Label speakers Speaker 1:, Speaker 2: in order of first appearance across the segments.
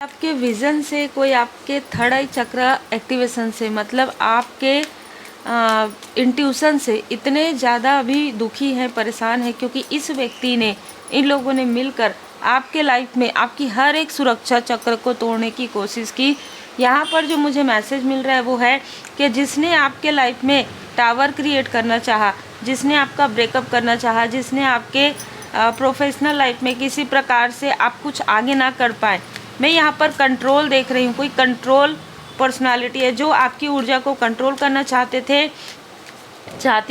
Speaker 1: आपके विज़न से, कोई आपके थर्ड आई चक्र एक्टिवेशन से, मतलब आपके इंट्यूशन से इतने ज़्यादा अभी दुखी हैं, परेशान हैं, क्योंकि इस व्यक्ति ने, इन लोगों ने मिलकर आपके लाइफ में आपकी हर एक सुरक्षा चक्र को तोड़ने की कोशिश की। यहाँ पर जो मुझे मैसेज मिल रहा है वो है कि जिसने आपके लाइफ में टावर क्रिएट करना चाहा, जिसने आपका ब्रेकअप करना चाहा, जिसने आपके प्रोफेशनल लाइफ में किसी प्रकार से आप कुछ आगे ना कर पाए, मैं यहाँ पर कंट्रोल देख रही हूँ। कोई कंट्रोल पर्सनालिटी है जो आपकी ऊर्जा को कंट्रोल करना चाहती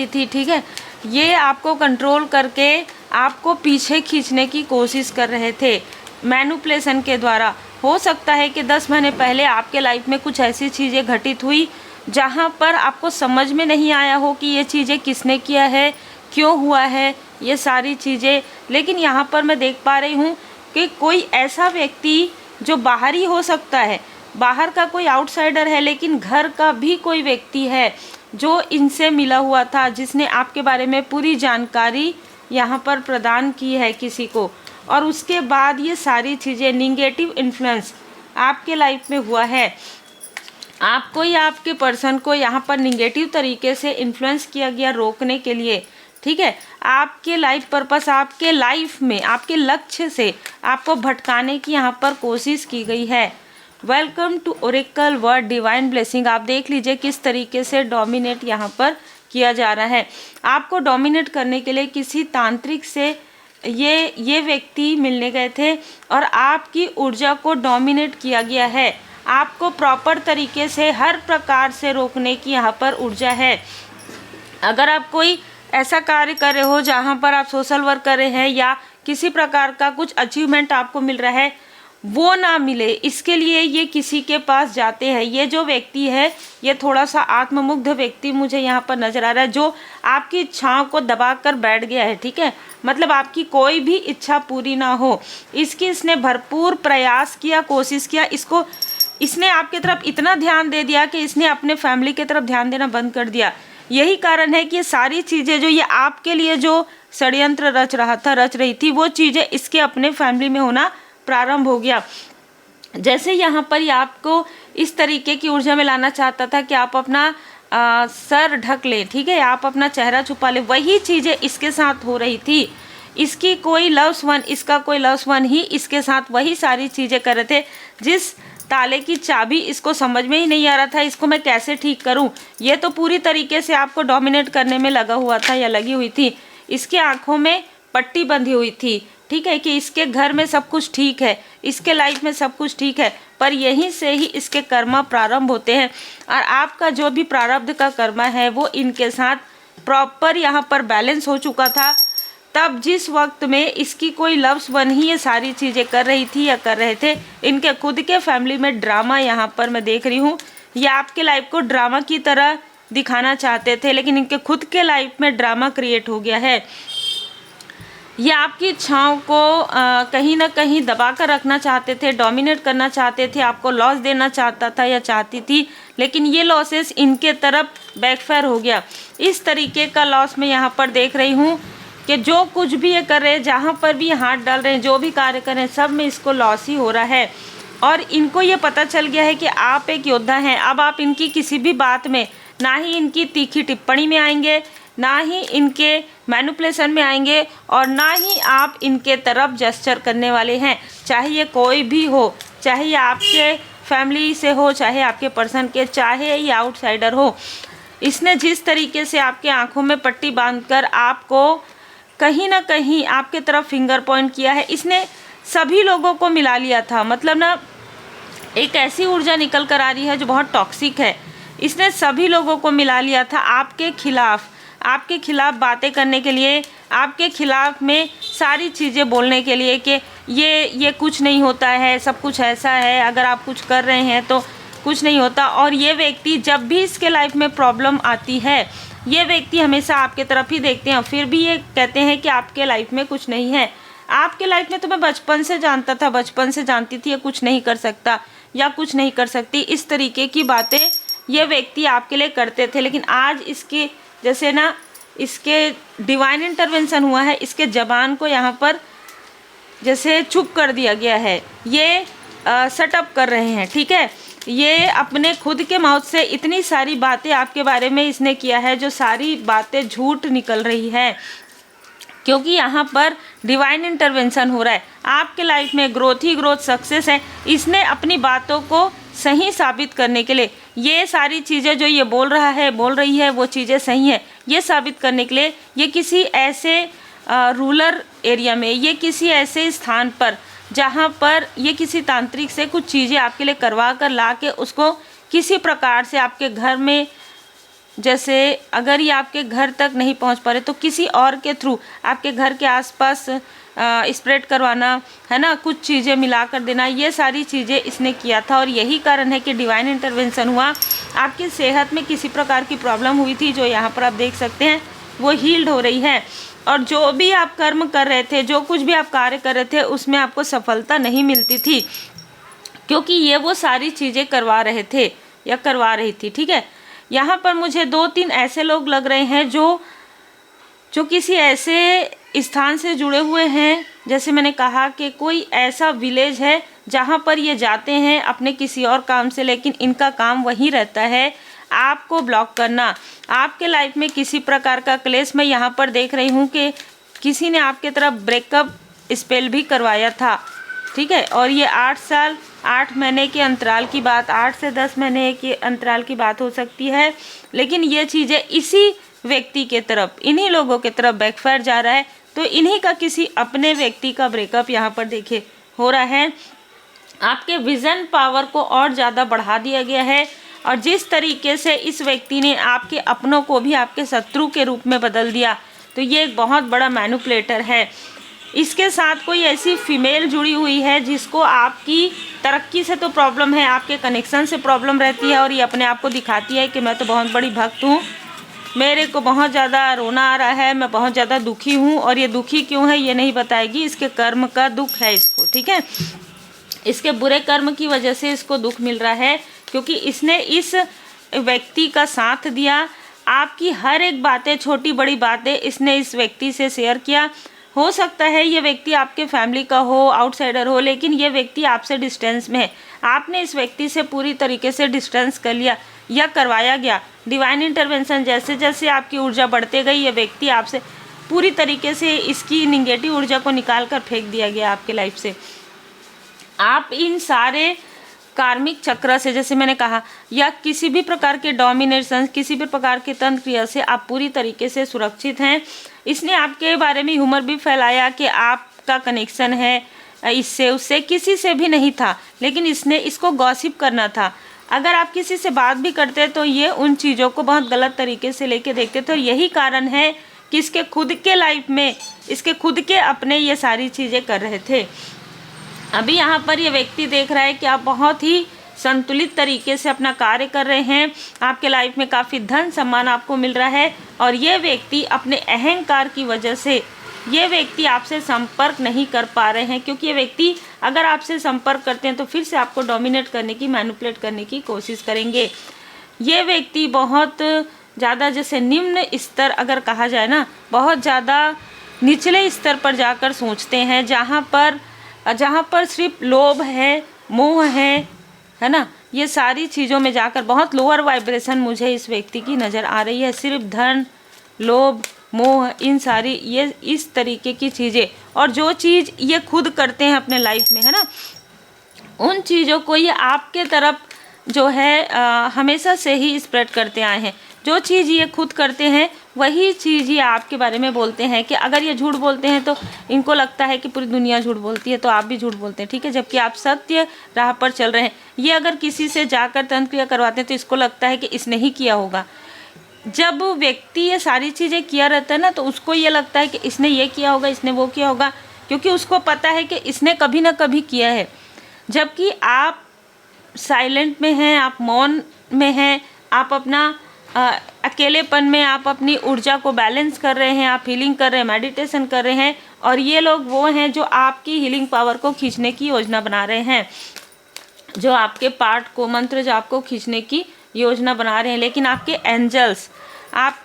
Speaker 1: थी, ठीक है। ये आपको कंट्रोल करके आपको पीछे खींचने की कोशिश कर रहे थे मैनिपुलेशन के द्वारा। हो सकता है कि 10 महीने पहले आपके लाइफ में कुछ ऐसी चीज़ें घटित हुई जहाँ पर आपको समझ में नहीं आया हो कि ये चीज़ें किसने किया है, क्यों हुआ है, ये सारी चीज़ें। लेकिन यहाँ पर मैं देख पा रही हूँ कि कोई ऐसा व्यक्ति जो बाहरी हो सकता है, बाहर का कोई आउटसाइडर है, लेकिन घर का भी कोई व्यक्ति है जो इनसे मिला हुआ था, जिसने आपके बारे में पूरी जानकारी यहाँ पर प्रदान की है किसी को, और उसके बाद ये सारी चीज़ें निगेटिव इन्फ्लुएंस आपके लाइफ में हुआ है। आपको या आपके पर्सन को यहाँ पर निगेटिव तरीके से इन्फ्लुएंस किया गया रोकने के लिए, ठीक है। आपके लाइफ पर्पस, आपके लाइफ में आपके लक्ष्य से आपको भटकाने की यहाँ पर कोशिश की गई है। Welcome to oracle word divine blessing. आप देख लीजिए किस तरीके से डोमिनेट यहाँ पर किया जा रहा है। आपको डोमिनेट करने के लिए किसी तांत्रिक से ये व्यक्ति मिलने गए थे और आपकी ऊर्जा को डोमिनेट किया गया है। आपको प्रॉपर तरीके से हर प्रकार से रोकने की यहाँ पर ऊर्जा है। अगर आप कोई ऐसा कार्य कर रहे हो जहाँ पर आप सोशल वर्क कर रहे हैं या किसी प्रकार का कुछ अचीवमेंट आपको मिल रहा है, वो ना मिले, इसके लिए ये किसी के पास जाते हैं। ये जो व्यक्ति है ये थोड़ा सा आत्ममुग्ध व्यक्ति मुझे यहाँ पर नज़र आ रहा है, जो आपकी इच्छाओं को दबा कर बैठ गया है, ठीक है। मतलब आपकी कोई भी इच्छा पूरी ना हो, इसने भरपूर प्रयास किया, कोशिश किया, इसने आपकी तरफ इतना ध्यान दे दिया कि इसने अपने फैमिली की तरफ ध्यान देना बंद कर दिया। यही कारण है कि ये सारी चीज़ें जो ये आपके लिए जो षड्यंत्र रच रही थी, वो चीज़ें इसके अपने फैमिली में होना प्रारंभ हो गया। जैसे यहाँ पर ये आपको इस तरीके की ऊर्जा में लाना चाहता था कि आप अपना सर ढक ले, ठीक है, आप अपना चेहरा छुपा ले। वही चीज़ें इसके साथ हो रही थी। इसका कोई लव्स वन ही इसके साथ वही सारी चीज़ें कर रहे थे। जिस ताले की चाबी इसको समझ में ही नहीं आ रहा था, इसको मैं कैसे ठीक करूं, ये तो पूरी तरीके से आपको डोमिनेट करने में लगा हुआ था या लगी हुई थी। इसके आंखों में पट्टी बंधी हुई थी, ठीक है, कि इसके घर में सब कुछ ठीक है, इसके लाइफ में सब कुछ ठीक है, पर यहीं से ही इसके कर्मा प्रारंभ होते हैं। और आपका जो भी प्रारब्ध का कर्मा है वो इनके साथ प्रॉपर यहाँ पर बैलेंस हो चुका था। तब जिस वक्त में इसकी कोई लव्स वन ही ये सारी चीज़ें कर रही थी या कर रहे थे, इनके खुद के फैमिली में ड्रामा यहाँ पर मैं देख रही हूँ। ये आपके लाइफ को ड्रामा की तरह दिखाना चाहते थे, लेकिन इनके खुद के लाइफ में ड्रामा क्रिएट हो गया है। ये आपकी इच्छाओं को कहीं ना कहीं दबा कर रखना चाहते थे, डोमिनेट करना चाहते थे, आपको लॉस देना चाहता था या चाहती थी, लेकिन ये लॉसेस इनके तरफ बैकफायर हो गया। इस तरीके का लॉस मैं यहाँ पर देख रही हूँ कि जो कुछ भी ये कर रहे हैं, जहाँ पर भी हाथ डाल रहे हैं, जो भी कार्य कर रहे हैं, सब में इसको लॉस ही हो रहा है। और इनको ये पता चल गया है कि आप एक योद्धा हैं। अब आप इनकी किसी भी बात में, ना ही इनकी तीखी टिप्पणी में आएंगे, ना ही इनके मैनिपुलेशन में आएंगे, और ना ही आप इनके तरफ जेस्चर करने वाले हैं। चाहे ये कोई भी हो, चाहे ये आपके फैमिली से हो, चाहे आपके पर्सन के, चाहे ये आउटसाइडर हो। इसने जिस तरीके से आपके आंखों में पट्टी बांधकर आपको कहीं ना कहीं आपके तरफ फिंगर पॉइंट किया है, इसने सभी लोगों को मिला लिया था। मतलब ना, एक ऐसी ऊर्जा निकल कर आ रही है जो बहुत टॉक्सिक है। इसने सभी लोगों को मिला लिया था आपके खिलाफ बातें करने के लिए, आपके खिलाफ में सारी चीज़ें बोलने के लिए कि ये कुछ नहीं होता है, सब कुछ ऐसा है, अगर आप कुछ कर रहे हैं तो कुछ नहीं होता। और ये व्यक्ति जब भी इसके लाइफ में प्रॉब्लम आती है, ये व्यक्ति हमेशा आपके तरफ ही देखते हैं, फिर भी ये कहते हैं कि आपके लाइफ में कुछ नहीं है। आपके लाइफ में तो मैं बचपन से जानता था, बचपन से जानती थी, ये कुछ नहीं कर सकता या कुछ नहीं कर सकती, इस तरीके की बातें ये व्यक्ति आपके लिए करते थे। लेकिन आज इसके जैसे ना, इसके डिवाइन इंटरवेंशन हुआ है, इसके ज़बान को यहाँ पर जैसे चुप कर दिया गया है। ये सेटअप कर रहे हैं, ठीक है। ये अपने खुद के माउथ से इतनी सारी बातें आपके बारे में इसने किया है जो सारी बातें झूठ निकल रही है, क्योंकि यहाँ पर डिवाइन इंटरवेंशन हो रहा है। आपके लाइफ में ग्रोथ ही ग्रोथ, सक्सेस है। इसने अपनी बातों को सही साबित करने के लिए ये सारी चीज़ें जो ये बोल रही है वो चीज़ें सही है, ये साबित करने के लिए ये किसी ऐसे रूरल एरिया में, ये किसी ऐसे स्थान पर जहाँ पर ये किसी तांत्रिक से कुछ चीज़ें आपके लिए करवा कर ला के उसको किसी प्रकार से आपके घर में, जैसे अगर ये आपके घर तक नहीं पहुंच पा रहे तो किसी और के थ्रू आपके घर के आसपास स्प्रेड करवाना, है ना, कुछ चीज़ें मिला कर देना, ये सारी चीज़ें इसने किया था। और यही कारण है कि डिवाइन इंटरवेंशन हुआ। आपकी सेहत में किसी प्रकार की प्रॉब्लम हुई थी जो यहाँ पर आप देख सकते हैं वो हील्ड हो रही है। और जो भी आप कर्म कर रहे थे, जो कुछ भी आप कार्य कर रहे थे, उसमें आपको सफलता नहीं मिलती थी, क्योंकि ये वो सारी चीज़ें करवा रहे थे या करवा रही थी, ठीक है। यहाँ पर मुझे 2-3 ऐसे लोग लग रहे हैं जो किसी ऐसे स्थान से जुड़े हुए हैं, जैसे मैंने कहा कि कोई ऐसा विलेज है जहाँ पर ये जाते हैं अपने किसी और काम से, लेकिन इनका काम वही रहता है आपको ब्लॉक करना। आपके लाइफ में किसी प्रकार का क्लेश मैं यहाँ पर देख रही हूँ कि किसी ने आपके तरफ ब्रेकअप स्पेल भी करवाया था, ठीक है। और ये 8 साल 8 महीने के अंतराल की बात, 8 से 10 महीने के अंतराल की बात हो सकती है, लेकिन ये चीज़ें इसी व्यक्ति के तरफ, इन्हीं लोगों के तरफ बैकफायर जा रहा है। तो इन्हीं का किसी अपने व्यक्ति का ब्रेकअप यहाँ पर देखिए हो रहा है। आपके विज़न पावर को और ज़्यादा बढ़ा दिया गया है, और जिस तरीके से इस व्यक्ति ने आपके अपनों को भी आपके शत्रु के रूप में बदल दिया, तो ये एक बहुत बड़ा मैनिपुलेटर है। इसके साथ कोई ऐसी फीमेल जुड़ी हुई है जिसको आपकी तरक्की से तो प्रॉब्लम है, आपके कनेक्शन से प्रॉब्लम रहती है, और ये अपने आप को दिखाती है कि मैं तो बहुत बड़ी भक्त हूँ, मेरे को बहुत ज़्यादा रोना आ रहा है, मैं बहुत ज़्यादा दुखी हूँ। और ये दुखी क्यों है ये नहीं बताएगी, इसके कर्म का दुख है इसको, ठीक है। इसके बुरे कर्म की वजह से इसको दुख मिल रहा है, क्योंकि इसने इस व्यक्ति का साथ दिया। आपकी हर एक बातें, छोटी बड़ी बातें इसने इस व्यक्ति से शेयर किया। हो सकता है ये व्यक्ति आपके फैमिली का हो, आउटसाइडर हो, लेकिन ये व्यक्ति आपसे डिस्टेंस में है। आपने इस व्यक्ति से पूरी तरीके से डिस्टेंस कर लिया या करवाया गया। डिवाइन इंटरवेंशन जैसे जैसे आपकी ऊर्जा बढ़ते गई, ये व्यक्ति आपसे पूरी तरीके से इसकी निगेटिव ऊर्जा को निकाल कर फेंक दिया गया आपके लाइफ से। आप इन सारे कार्मिक चक्र से, जैसे मैंने कहा, या किसी भी प्रकार के डोमिनेशन, किसी भी प्रकार के तंत्र क्रिया से आप पूरी तरीके से सुरक्षित हैं। इसने आपके बारे में ह्यूमर भी फैलाया कि आपका कनेक्शन है इससे उससे, किसी से भी नहीं था, लेकिन इसने इसको गॉसिप करना था। अगर आप किसी से बात भी करते तो ये उन चीज़ों को बहुत गलत तरीके से लेके देखते थे, और यही कारण है कि इसके खुद के लाइफ में, इसके खुद के अपने ये सारी चीज़ें कर रहे थे। अभी यहाँ पर ये व्यक्ति देख रहा है कि आप बहुत ही संतुलित तरीके से अपना कार्य कर रहे हैं, आपके लाइफ में काफ़ी धन सम्मान आपको मिल रहा है, और ये व्यक्ति अपने अहंकार की वजह से ये व्यक्ति आपसे संपर्क नहीं कर पा रहे हैं, क्योंकि ये व्यक्ति अगर आपसे संपर्क करते हैं तो फिर से आपको डोमिनेट करने की, मैनिपुलेट करने की कोशिश करेंगे। ये व्यक्ति बहुत ज़्यादा, जैसे निम्न स्तर अगर कहा जाए ना, बहुत ज़्यादा निचले स्तर पर जाकर सोचते हैं, जहाँ पर सिर्फ लोभ है, मोह है ना, ये सारी चीज़ों में जाकर बहुत लोअर वाइब्रेशन मुझे इस व्यक्ति की नज़र आ रही है। सिर्फ धन, लोभ, मोह, इन सारी ये इस तरीके की चीज़ें, और जो चीज़ ये खुद करते हैं अपने लाइफ में, है ना, उन चीज़ों को ये आपके तरफ जो है हमेशा से ही स्प्रेड करते आए हैं। जो चीज़ ये खुद करते हैं वही चीज़ ये आपके बारे में बोलते हैं, कि अगर ये झूठ बोलते हैं तो इनको लगता है कि पूरी दुनिया झूठ बोलती है, तो आप भी झूठ बोलते हैं, ठीक है, जबकि आप सत्य राह पर चल रहे हैं। ये अगर किसी से जाकर तंत्र क्रिया करवाते हैं तो इसको लगता है कि इसने ही किया होगा। जब व्यक्ति ये सारी चीज़ें किया रहता है ना, तो उसको ये लगता है कि इसने ये किया होगा, इसने वो किया होगा, क्योंकि उसको पता है कि इसने कभी ना कभी किया है। जबकि आप साइलेंट में हैं, आप मौन में हैं, आप अपना अकेलेपन में आप अपनी ऊर्जा को बैलेंस कर रहे हैं, आप हीलिंग कर रहे हैं, मेडिटेशन कर रहे हैं, और ये लोग वो हैं जो आपकी हीलिंग पावर को खींचने की योजना बना रहे हैं, जो आपके पार्ट को, मंत्र जो आपको खींचने की योजना बना रहे हैं। लेकिन आपके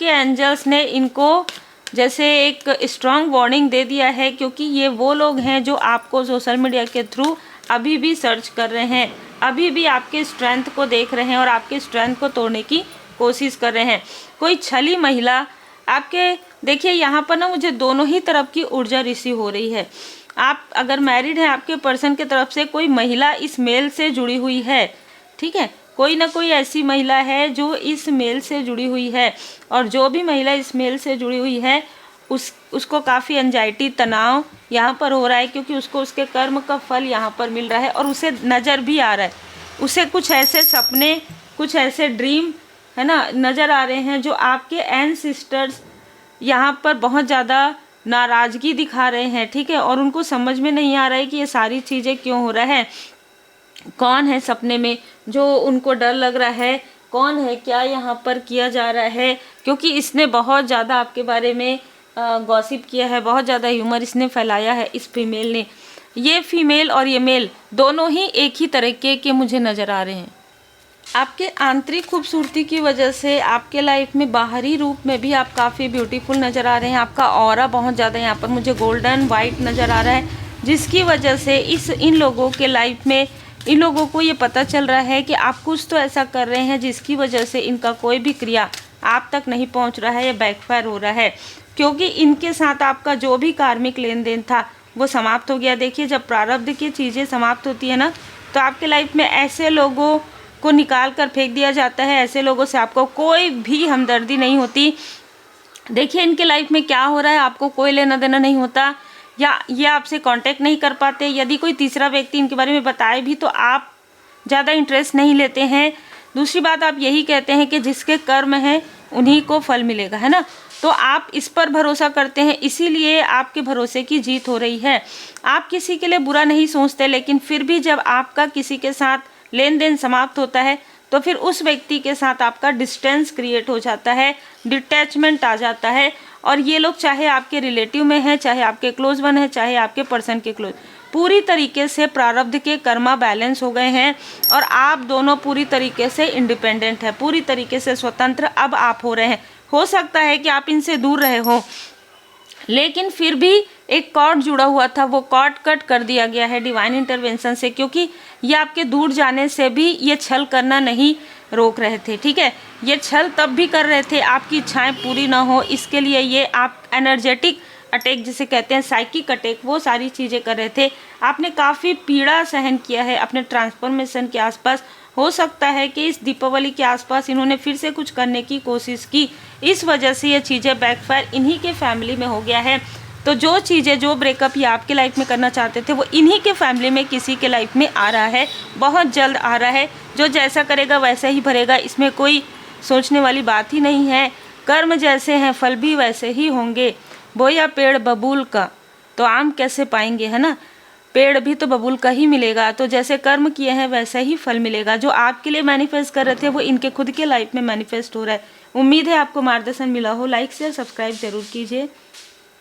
Speaker 1: एंजल्स ने इनको जैसे एक स्ट्रॉन्ग वार्निंग दे दिया है, क्योंकि ये वो लोग हैं जो आपको सोशल मीडिया के थ्रू अभी भी सर्च कर रहे हैं, अभी भी आपके स्ट्रेंथ को देख रहे हैं और आपके स्ट्रेंथ को तोड़ने की कोशिश कर रहे हैं। कोई छली महिला आपके, देखिए यहाँ पर ना मुझे दोनों ही तरफ की ऊर्जा रिसीव हो रही है। आप अगर मैरिड हैं, आपके पर्सन की तरफ से कोई महिला इस मेल से जुड़ी हुई है, ठीक है, कोई ना कोई ऐसी महिला है जो इस मेल से जुड़ी हुई है, और जो भी महिला इस मेल से जुड़ी हुई है उसको काफ़ी एंजाइटी, तनाव यहाँ पर हो रहा है, क्योंकि उसको उसके कर्म का फल यहाँ पर मिल रहा है और उसे नज़र भी आ रहा है। उसे कुछ ऐसे सपने, कुछ ऐसे ड्रीम है ना नज़र आ रहे हैं जो आपके एंसेस्टर्स यहाँ पर बहुत ज़्यादा नाराज़गी दिखा रहे हैं, ठीक है, और उनको समझ में नहीं आ रहा है कि ये सारी चीज़ें क्यों हो रहा है। कौन है सपने में जो उनको डर लग रहा है, कौन है, क्या यहाँ पर किया जा रहा है, क्योंकि इसने बहुत ज़्यादा आपके बारे में गॉसिप किया है, बहुत ज़्यादा ह्यूमर इसने फैलाया है इस फीमेल ने। ये फीमेल और ये मेल दोनों ही एक ही तरीके के मुझे नज़र आ रहे हैं। आपके आंतरिक खूबसूरती की वजह से आपके लाइफ में बाहरी रूप में भी आप काफ़ी ब्यूटीफुल नज़र आ रहे हैं। आपका ऑरा बहुत ज़्यादा यहाँ पर मुझे गोल्डन वाइट नज़र आ रहा है, जिसकी वजह से इन लोगों के लाइफ में इन लोगों को ये पता चल रहा है कि आप कुछ तो ऐसा कर रहे हैं जिसकी वजह से इनका कोई भी क्रिया आप तक नहीं पहुंच रहा है या बैकफायर हो रहा है, क्योंकि इनके साथ आपका जो भी कार्मिक लेन देन था वो समाप्त हो गया। देखिए, जब प्रारब्ध की चीज़ें समाप्त होती है ना, तो आपके लाइफ में ऐसे लोगों को निकाल कर फेंक दिया जाता है, ऐसे लोगों से आपको कोई भी हमदर्दी नहीं होती। देखिए, इनके लाइफ में क्या हो रहा है आपको कोई लेना देना नहीं होता, या ये आपसे कांटेक्ट नहीं कर पाते। यदि कोई तीसरा व्यक्ति इनके बारे में बताए भी तो आप ज़्यादा इंटरेस्ट नहीं लेते हैं। दूसरी बात, आप यही कहते हैं कि जिसके कर्म हैं उन्हीं को फल मिलेगा, है ना, तो आप इस पर भरोसा करते हैं, इसीलिए आपके भरोसे की जीत हो रही है। आप किसी के लिए बुरा नहीं सोचते, लेकिन फिर भी जब आपका किसी के साथ लेन देन समाप्त होता है तो फिर उस व्यक्ति के साथ आपका डिस्टेंस क्रिएट हो जाता है, डिटैचमेंट आ जाता है। और ये लोग चाहे आपके रिलेटिव में हैं, चाहे आपके क्लोज वन है, चाहे आपके पर्सन के क्लोज, पूरी तरीके से प्रारब्ध के कर्मा बैलेंस हो गए हैं और आप दोनों पूरी तरीके से इंडिपेंडेंट है, पूरी तरीके से स्वतंत्र अब आप हो रहे हैं। हो सकता है कि आप इनसे दूर रहे हो, लेकिन फिर भी एक कॉर्ड जुड़ा हुआ था, वो कॉर्ड कट कर दिया गया है डिवाइन इंटरवेंशन से, क्योंकि ये आपके दूर जाने से भी ये छल करना नहीं रोक रहे थे, ठीक है। ये छल तब भी कर रहे थे आपकी इच्छाएं पूरी ना हो, इसके लिए ये आप एनर्जेटिक अटैक जिसे कहते हैं, साइकिक अटैक, वो सारी चीज़ें कर रहे थे। आपने काफ़ी पीड़ा सहन किया है अपने ट्रांसफॉर्मेशन के आसपास। हो सकता है कि इस दीपावली के आसपास इन्होंने फिर से कुछ करने की कोशिश की, इस वजह से ये चीज़ें बैकफायर इन्हीं के फैमिली में हो गया है। तो जो चीज़ें, जो ब्रेकअप ये आपके लाइफ में करना चाहते थे वो इन्हीं के फैमिली में किसी के लाइफ में आ रहा है, बहुत जल्द आ रहा है। जो जैसा करेगा वैसा ही भरेगा, इसमें कोई सोचने वाली बात ही नहीं है। कर्म जैसे हैं फल भी वैसे ही होंगे। बोया पेड़ बबूल का तो आम कैसे पाएंगे, है ना, पेड़ भी तो बबूल का ही मिलेगा। तो जैसे कर्म किए हैं वैसा ही फल मिलेगा। जो आपके लिए मैनिफेस्ट कर रहे थे वो इनके खुद के लाइफ में मैनिफेस्ट हो रहा है। उम्मीद है आपको मार्गदर्शन मिला हो। लाइक शेयर सब्सक्राइब जरूर कीजिए।